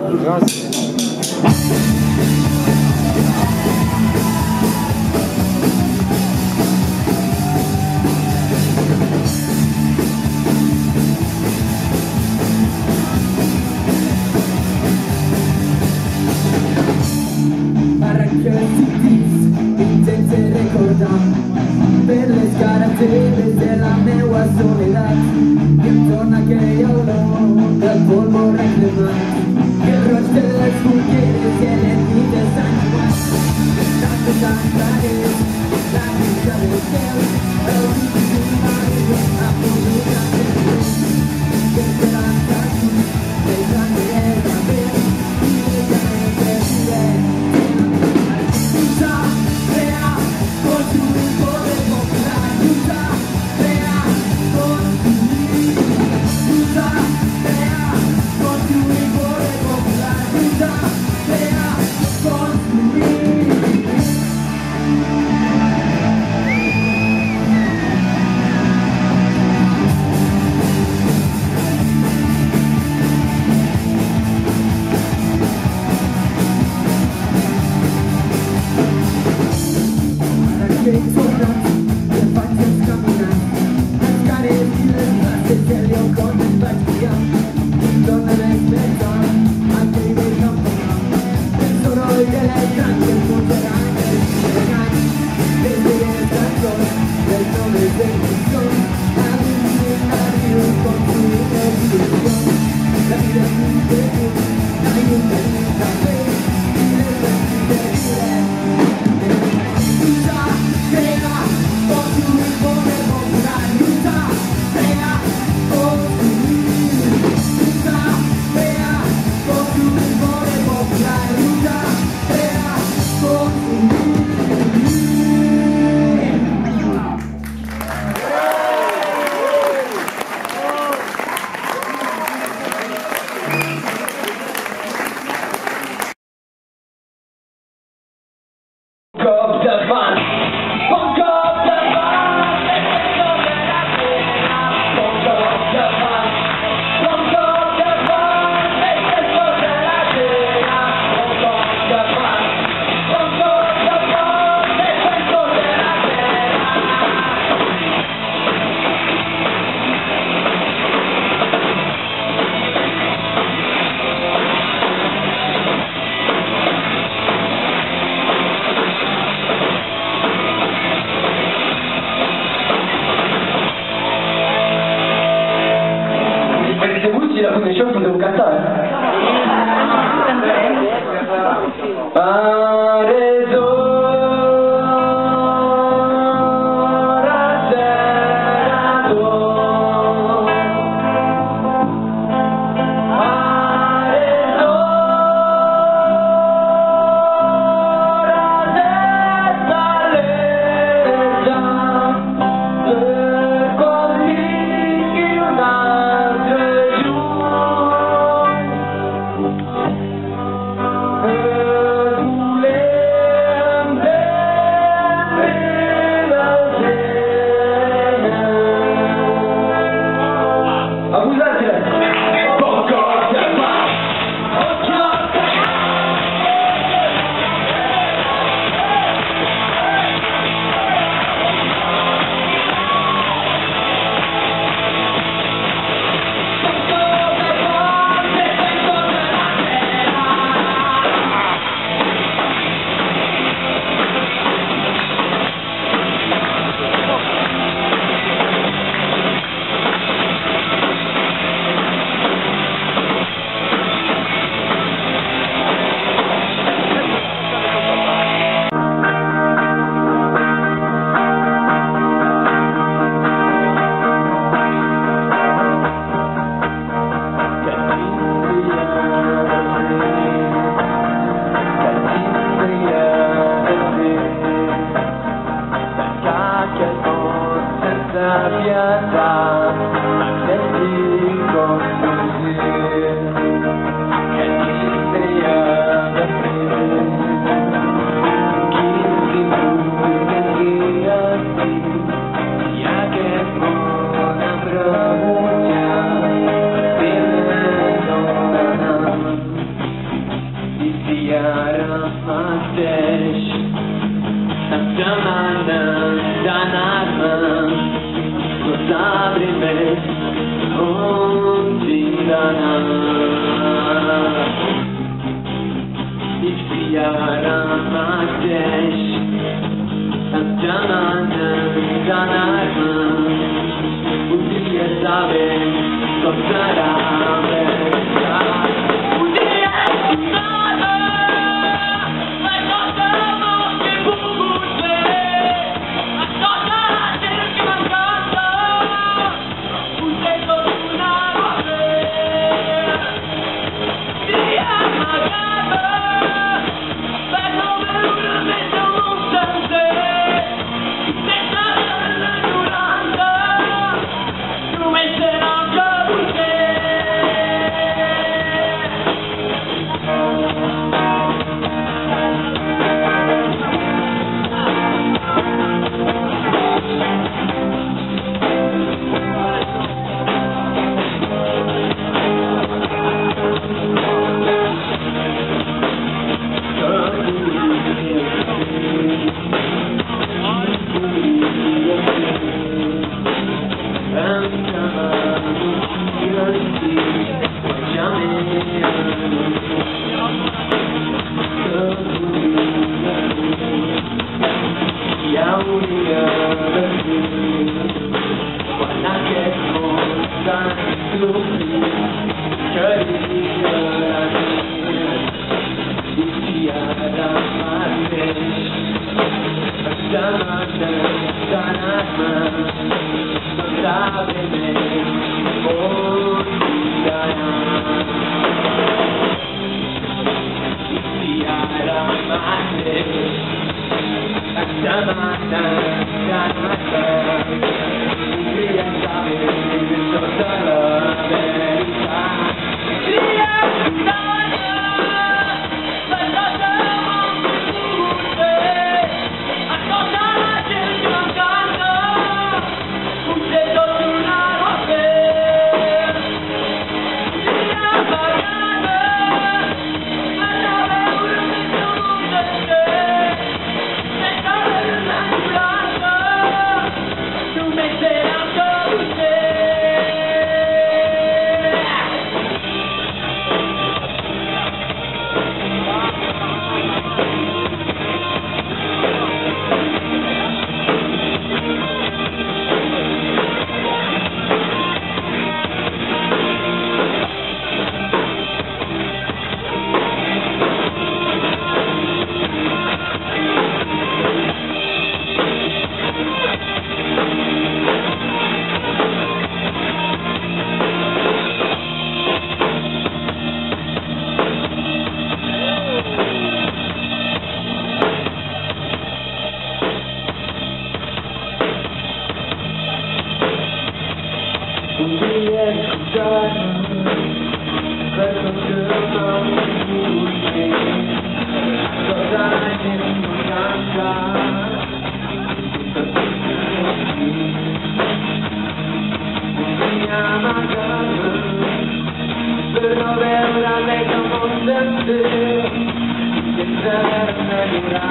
Grazie. Intense recordar per le scaratelle della meva soledad, que torna aquell olor del polvo reclamat, que el roig de les fulleres i les mites s'han igual. Tantes cantares, la risa del cel, el dit d'un mare ha pogut hacer que esperanza aquí, pensant que era bé i que me perdré. La commissione potevo cantare. sabem com serà verità. Un dia és nada, la cosa no que he pogut fer, la cosa la gent que m'encanta, potser tot donar-ho a fer. Dia amagada, per no veure més el món sencer, sense l'ignorància, només serà el que vull ser. Senza